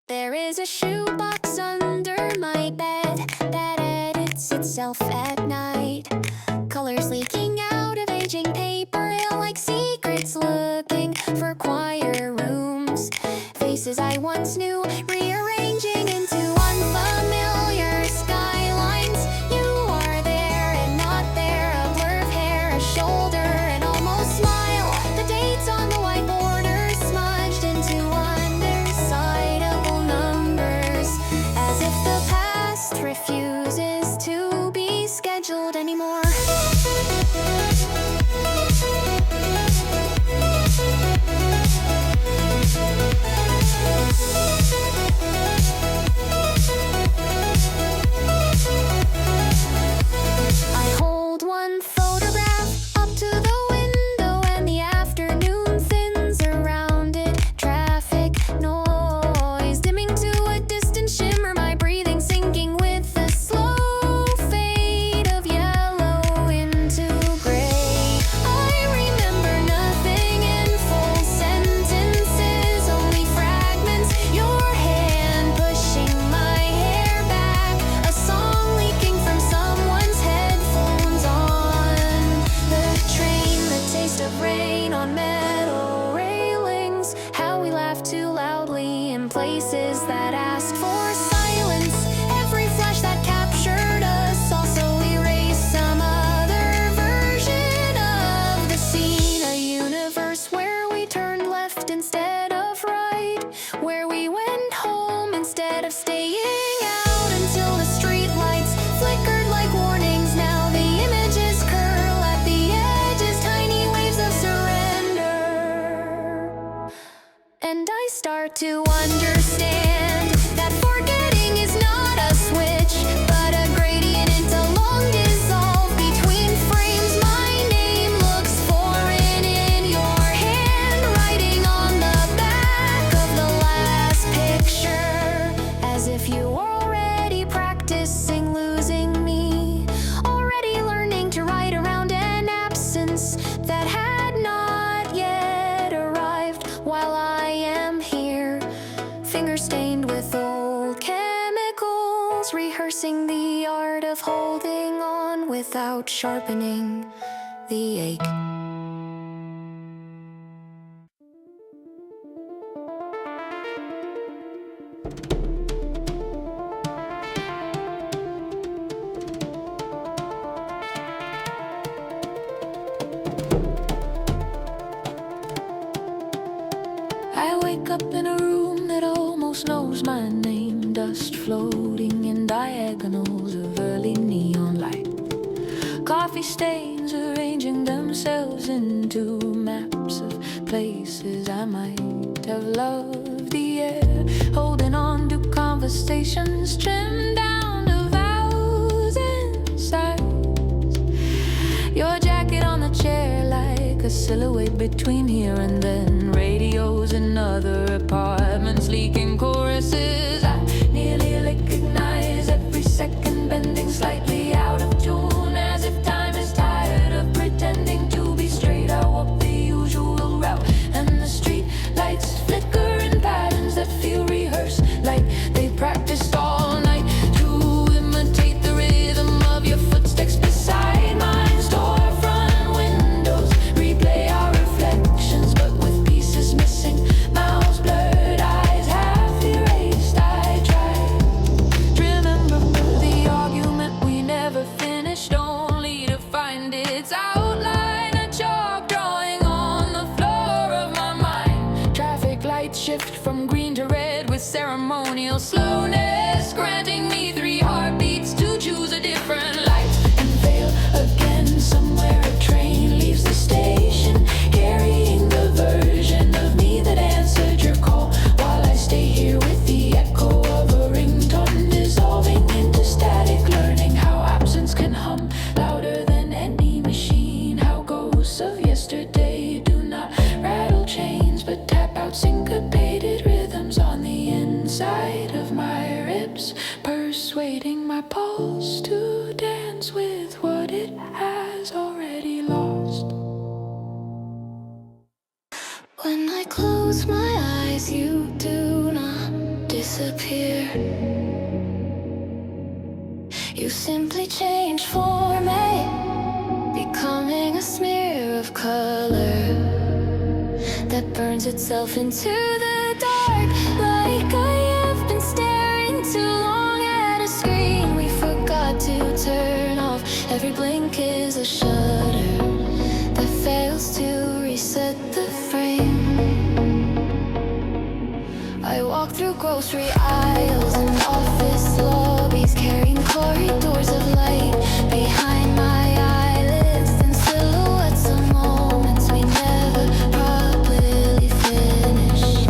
There is a shoebox under my bed that edits itself at night. Colors leaking out of aging paper, like secrets looking for quiet rooms. Faces I once knew, rearranging into unfamiliar skylines. You are there and not there, a blur of hair, a shoulder, an almost smile. The dates on the whiteboard are smudged into undersidable numbers, as if the past refuses to be scheduled anymore. I hold one photograph up to the window, and the afternoon thins around it. Traffic noise dimming to a distant shimmer, my breathing sinking with the slow fade of yellow into gray. I remember nothing in full sentences, only fragments. Your hand pushing my hair back, a song leaking from someone's headphones on the train, the taste of rain on metal railings. How we laughed too loudly in places that asked for silence. Every flash that captured us also erased some other version of the scene. A universe where we turned left instead of right, where we went home instead of staying out until the streetlights flickered like warnings. Now the images curl at the edges, tiny waves of surrender. And I start to understand that forgetting is not a switch, but a gradient into long dissolve between frames. My name looks foreign in your handwriting on the back of the last picture, as if you were already practicing losing me, already learning to write around an absence that had not yet arrived. While I am here, fingers stained with old chemicals, rehearsing the art of holding on without sharpening the ache. I wake up in a room that almost knows my name, dust floating in diagonals of early neon light. Coffee stains arranging themselves into maps of places I might have loved. The air holding on to conversations trimmed down to vowels and sighs. Your jacket on the chair like a silhouette between here and then. Radios in other apartments leaking choruses I nearly recognize, every second bending slightly out of tune, as if time is tired of pretending to be straight. I walk the usual route, and the street lights flicker in patterns that feel rehearsed, like they practiced all night to imitate the rhythm of your footsteps beside mine. Storefront windows replay our reflections, but with pieces missing, mouths blurred, eyes half erased. I tried to remember the argument we never finished, only to find its outline a chalk drawing on the floor of my mind. Traffic lights shift from green to red with ceremonial slowness, granting me 3 heartbeats to choose a different light and fail again. Somewhere a train leaves the station, carrying the version of me that answered your call, while I stay here with the echo of a ringtone dissolving into static, learning how absence can hum louder than any machine, how ghosts of yesterday do not rattle chains but tap out syncopated rhythms on the inside of my ribs, persuading my pulse to dance with what it has already lost. When I close my eyes, you do not disappear. disappear. You simply change for me, becoming a smear of color that burns itself into the dark. Like I have been staring too long at a screen we forgot to turn off. Every blink is a shutter that fails to reset the frame. I walk through grocery aisles and office lobbies, carrying corridors of light behind my eyelids and silhouettes of moments we never properly finished.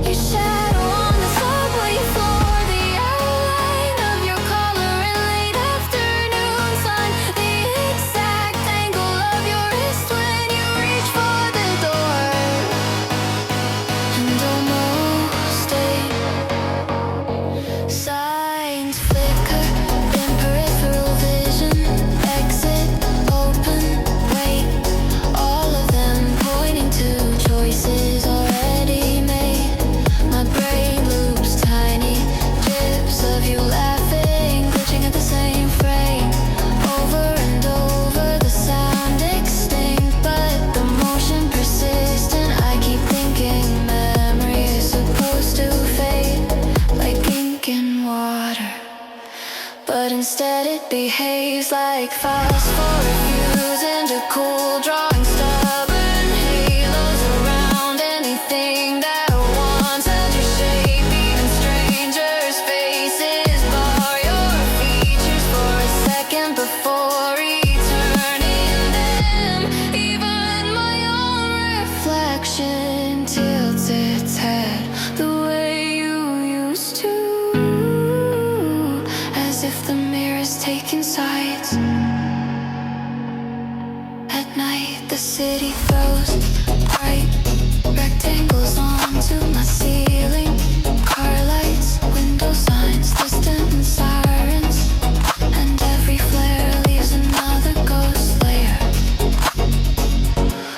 Your shadow on the subway floor, the outline of your collar in late afternoon sun, the exact angle of your wrist when you reach for the door. And almost signs flicker in peripheral vision. Exit, open, wait. All of them pointing to choices already made. My brain loops tiny clips of you laughing, glitching at the same frame. Over and over, the sound extinct, but the motion persistent. I keep thinking memory is supposed to fade like ink in water, but instead it behaves like phosphorus fused into cool drawing, stubborn halos around anything that once held your shape. Even strangers' faces bar your features for a second before returning them. Even my own reflection tilts its head the way you used to, as if the mirror's taking sides. At night, the city throws bright rectangles onto my ceiling. Car lights, window signs, distant sirens, and every flare leaves another ghost layer.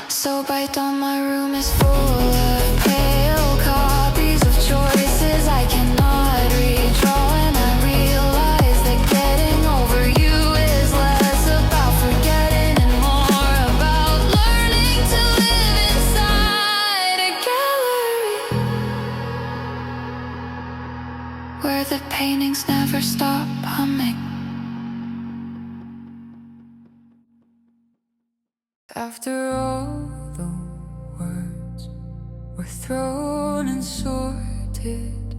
So bright on my room is full of pale copies of choices I cannot redraw, and I realize that getting over you is less about forgetting and more about learning to live inside a gallery where the paintings never stop humming. After all the words were thrown and sorted,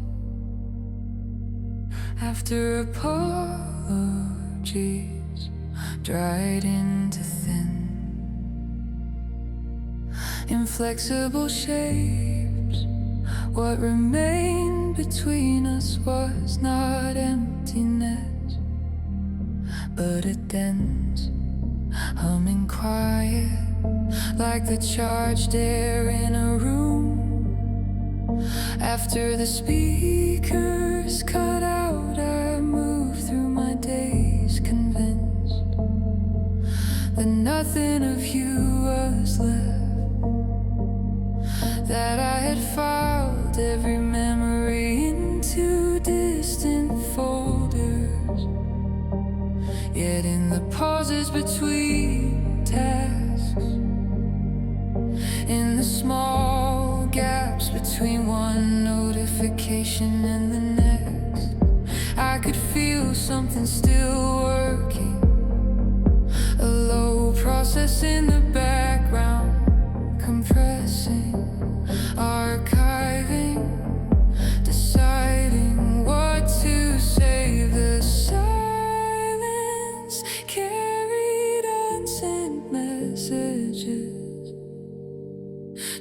after apologies dried into thin, inflexible shapes, what remained between us was not emptiness, but a dense humming quiet, like the charged air in a room. After the speakers cut out, I moved through my days convinced that nothing of you was left, that I had filed every memory into distant folders. Yet in the pauses between tasks, in the small gaps between one notification and the next, I could feel something still working, a low process in the background, compressing, archiving, deciding what to save. The silence carried unsent messages,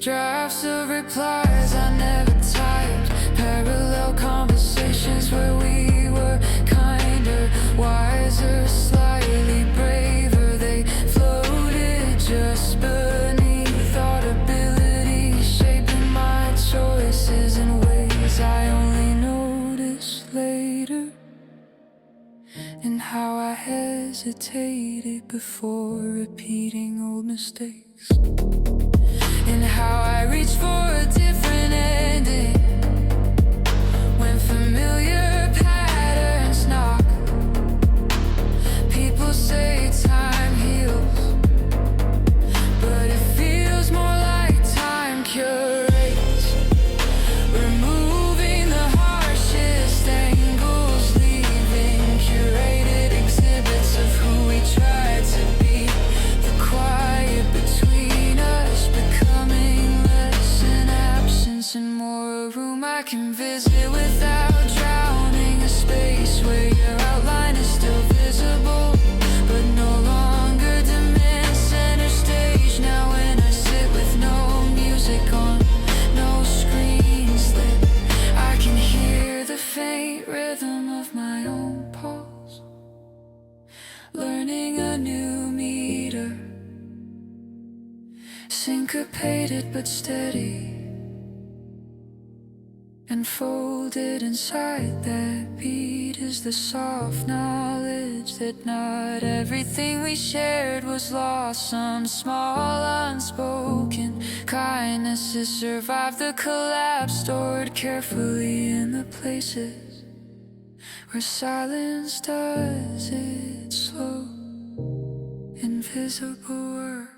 drafts of replies I never typed, parallel conversations where we were kinder, wiser, slightly braver. They floated just beneath audibility, shaping my choices in ways I only noticed later, and how I hesitated before repeating old mistakes, and how I reached for a different ending a room I can visit without drowning, a space where your outline is still visible, but no longer demands center stage. Now when I sit with no music on, no screens lit, I can hear the faint rhythm of my own pulse, learning a new meter, syncopated but steady, and folded inside that beat is the soft knowledge that not everything we shared was lost. Some small unspoken kindnesses survived the collapse, stored carefully in the places where silence does its slow, invisible work.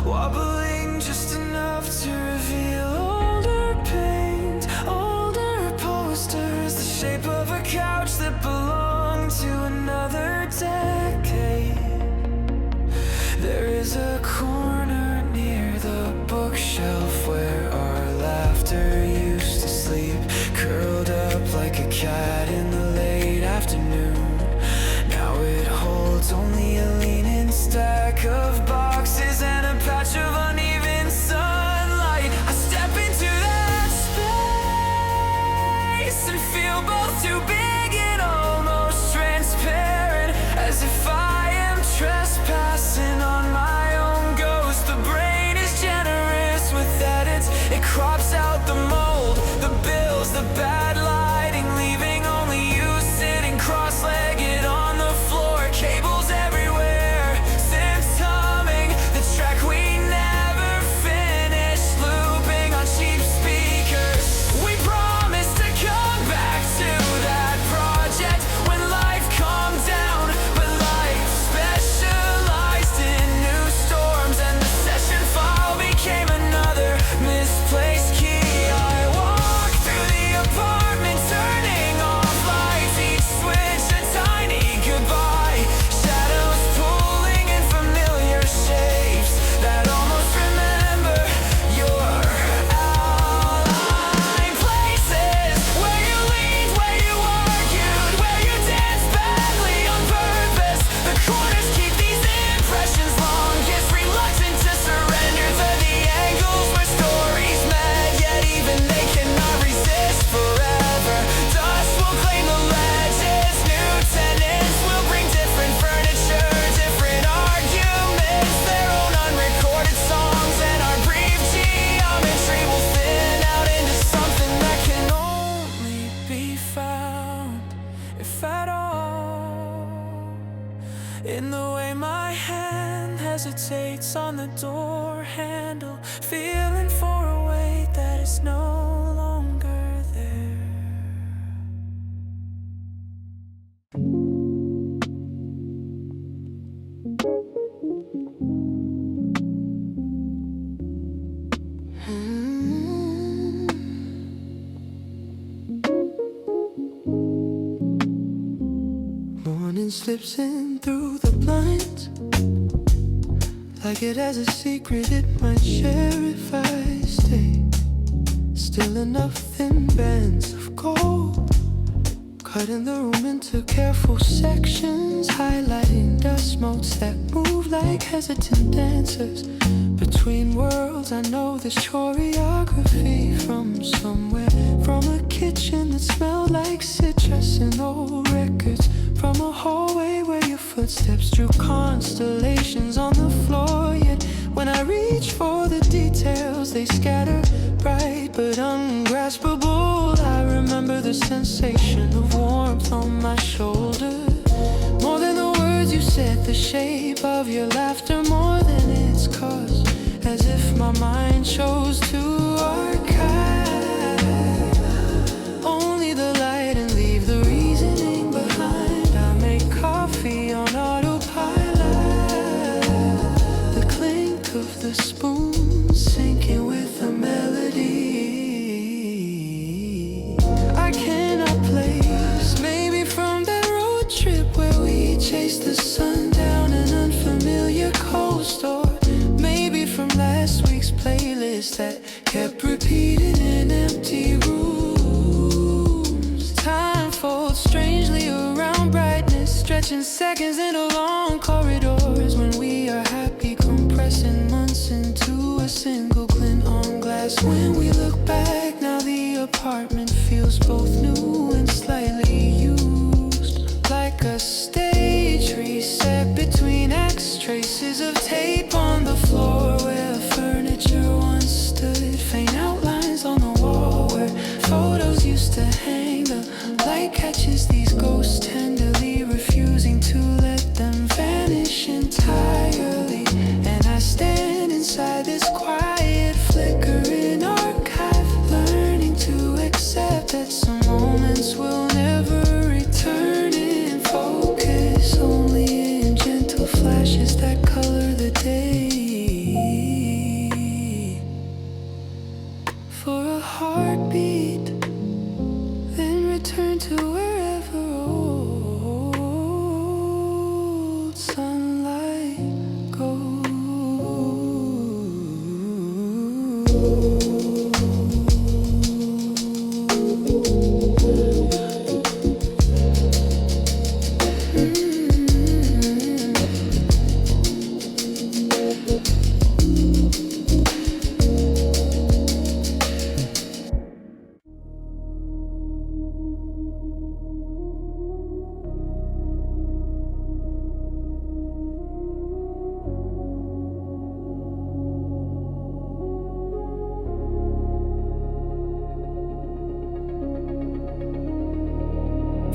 Wobbling just enough to reveal older paint, older posters, the shape of a couch that belonged to another day. in the way my hand hesitates on the door handle, feeling for a weight that is no longer there. Morning slips in through the blinds, like it has a secret it might share if I stay. Still enough thin bands of gold, cutting the room into careful sections, highlighting dust motes that move like hesitant dancers. Between worlds I know this choreography from somewhere, from a kitchen that smelled like citrus and old records, from a hallway where your footsteps drew constellations on the floor. Yet when I reach for the details, they scatter, bright but ungraspable. I remember the sensation of warmth on my shoulder, more than the words you said, the shape of your laughter more than its cause, as if my mind chose to archive only the light and leave the reasoning behind. I make coffee on autopilot, the clink of the spoon sinking with a melody I cannot place. Maybe from that road trip where we chased the sun down an unfamiliar coast, or maybe from last week's playlist that kept repeating in empty rooms. Time folds strangely around brightness, stretching seconds into long corridors when we are happy, compressing months into a single glint on glass. When we look back now, the apartment feels both new and slightly used, like a stage reset between acts, traces of tape on the floor where furniture once stood, faint outlines on the wall where photos used to hang. The light catches these ghosts tenderly, refusing to let them vanish entirely, and I stand inside this quiet flickering archive, learning to accept that some moments will never return in focus, only in gentle flashes that color the day. For a heartbeat, then return to wherever old sunlight goes.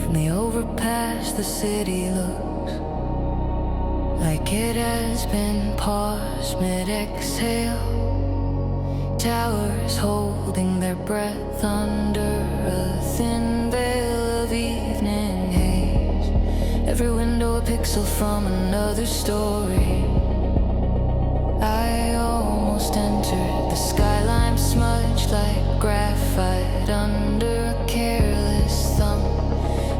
From the overpass, the city looks like it has been paused mid-exhale. Towers holding their breath under a thin veil of evening haze. Every window a pixel from another story. I almost entered the skyline, smudged like graphite under a careless thumb.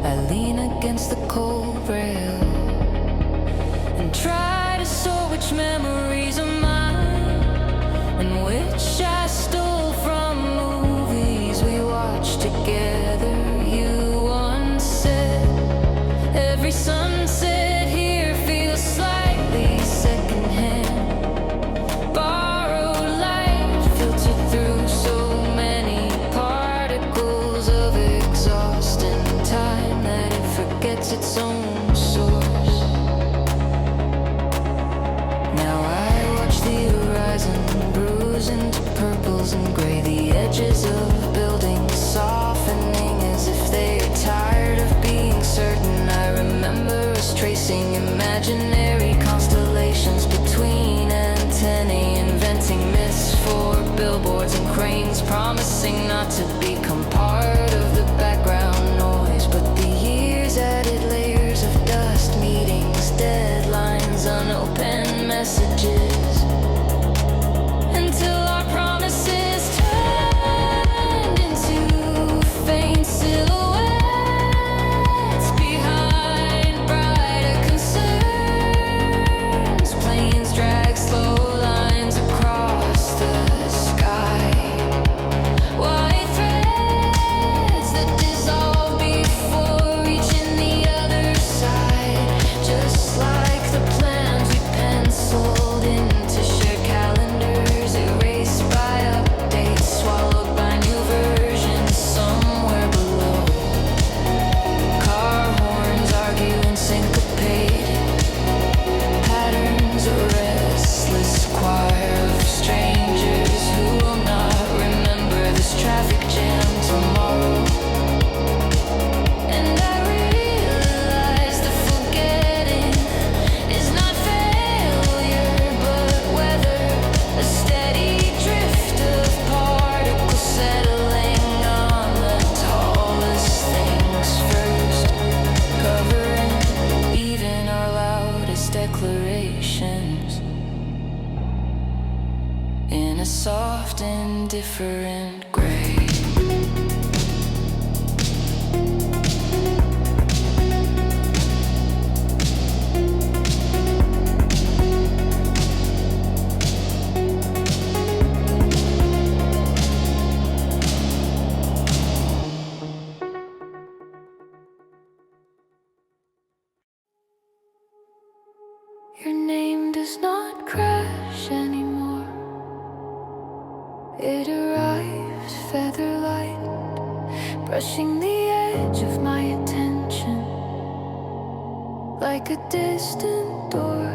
I lean against the cold rail and try to sort which memories are mine and which I stole from movies we watched together. You once said every sunset here feels slightly secondhand. Borrowed light filtered through so many particles. imaginary constellations between antennae, inventing myths for billboards and cranes, promising not to become part of the background noise. But the years added layers of dust, meetings, deadlines, unopened messages, until our promises turned into faint silhouettes behind brighter concerns. Planes drag slow lines across the sky, white threads that dissolve before reaching the other side. Just like the plans we penciled into shared calendars, erased by updates, swallowed by new versions somewhere below. Car horns arguing syncopated patterns, a restless choir of strangers who will not remember this traffic jam tomorrow. And I realize that forgetting is not failure, but weather, a steady drift of particles settling on the tallest things first, covering even our loudest declarations in a soft, indifferent gray. Your name does not crash anymore. It arrives feather light, brushing the edge of my attention like a distant door,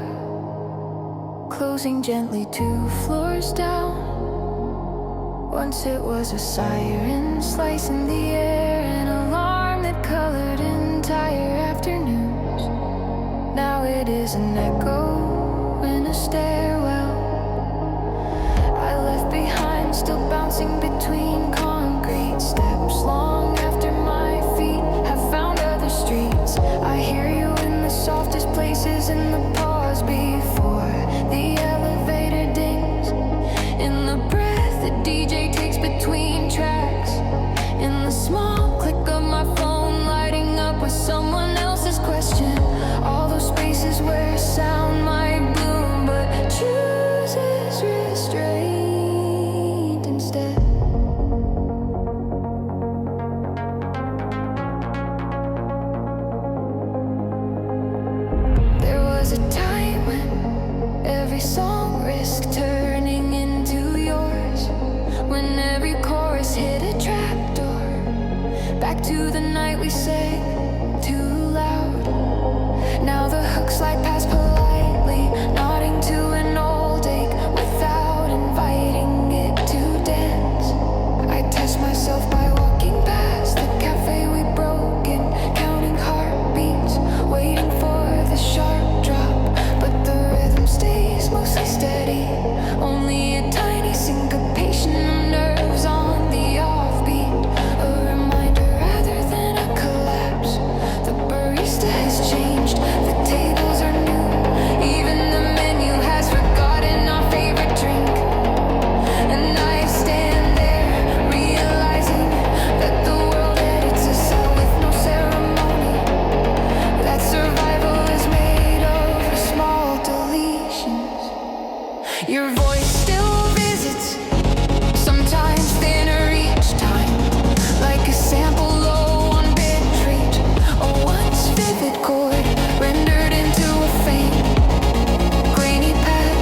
closing gently 2 floors down. Once it was a siren slicing the air, an alarm that colored entire afternoons. Now it is an echo in a stairwell I left behind, still bouncing between concrete steps. Long after my feet have found other streets, I hear you in the softest places, in the pause before the elevator dings, in the breath the DJ takes between tracks, in the small click of my phone lighting up with someone else's question. All those spaces where sound might bloom but chooses restraint instead. There was a time when every song risked turning into yours, when every chorus hit a trapdoor, back to the night we sang too loud. Now the hooks slide past politely, nodding to an old ache without inviting it to dance. I test myself by walking past the cafe we broke in, counting heartbeats, waiting for the sharp drop, but the rhythm stays mostly steady, only a tiny syncopation of nerves on the offbeat, a reminder rather than a collapse. The barista has changed, the tables are new, even the menu has forgotten our favorite drink. And I stand there, realizing that the world edits us out with no ceremony, that survival is made of small deletions. Your voice still visits, sometimes thinner each time, like a sample low on bitrate, a once vivid chord rendered into a faint, grainy pad.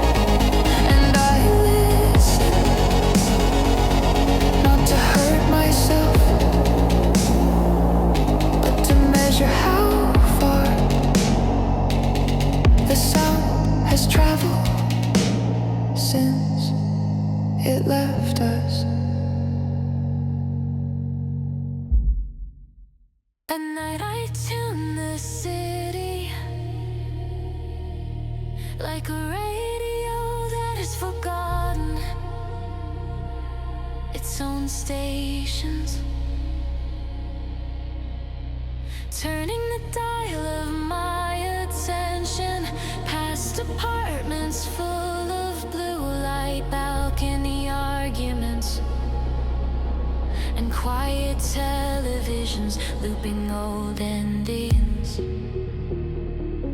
And I listen, not to hurt myself, but to measure how far the sound has traveled since it left us. At night I tune the city like a radio that has forgotten its own stations, turning the dial of my attention past apartments full of blue light, balcony arguments, and quiet televisions looping old endings.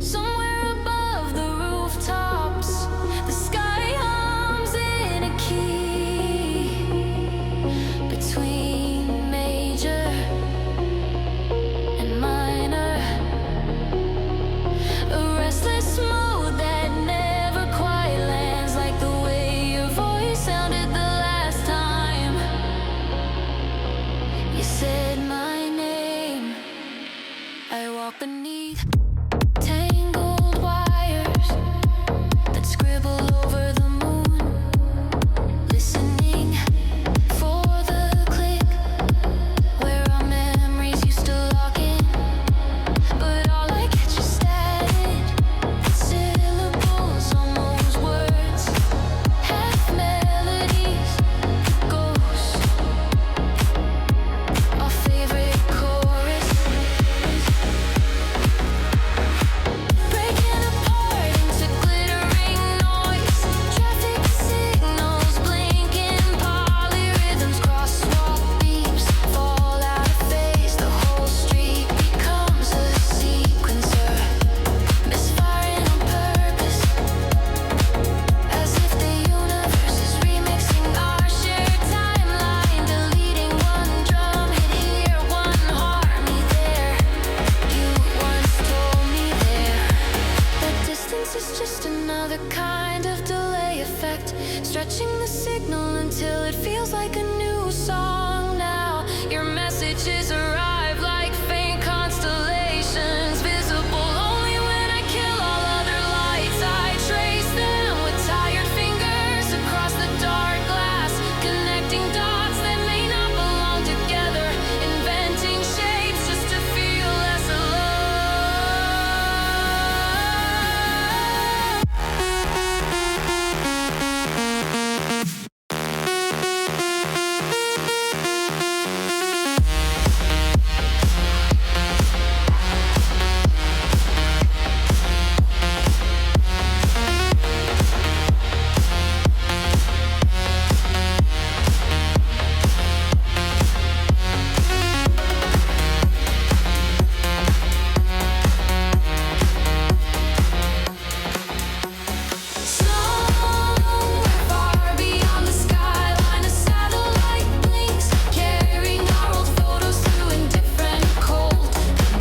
Somewhere above the rooftops, the sky hums in a key between major and minor, a restless mode that never quite lands, like the way your voice sounded the last time you said my name. I walk beneath tangled wires that scribble over the moon, listening for the click where our memories used to lock in. But all I catch is static, syllables, almost words, half melodies, ghosts, our favorite chorus, breaking apart into glittering noise, traffic signals blinking, polyrhythms, crosswalk beeps fall out of phase. The whole street becomes a sequencer, misfiring on purpose, as if the universe is remixing our shared timeline, deleting one drum hit here, one harmony there. You once told me there that distance is just another kind of delay effect, stretching the signal until it feels like a new song. Now your messages arrive like faint constellations, visible only when I kill all other lights. I trace them with tired fingers across the dark glass, connecting dots that may not belong together, inventing shapes just to feel less somewhere far beyond the skyline. A satellite blinks, carrying our old photos through indifferent cold.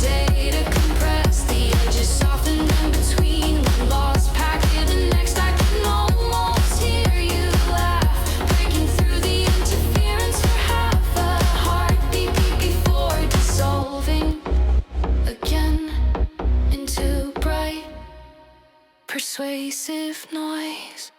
Data compressed, the edges softened in between. One lost packet, the next I can almost hear you laugh, breaking through the interference for half a heartbeat before dissolving again into bright, persuasive noise.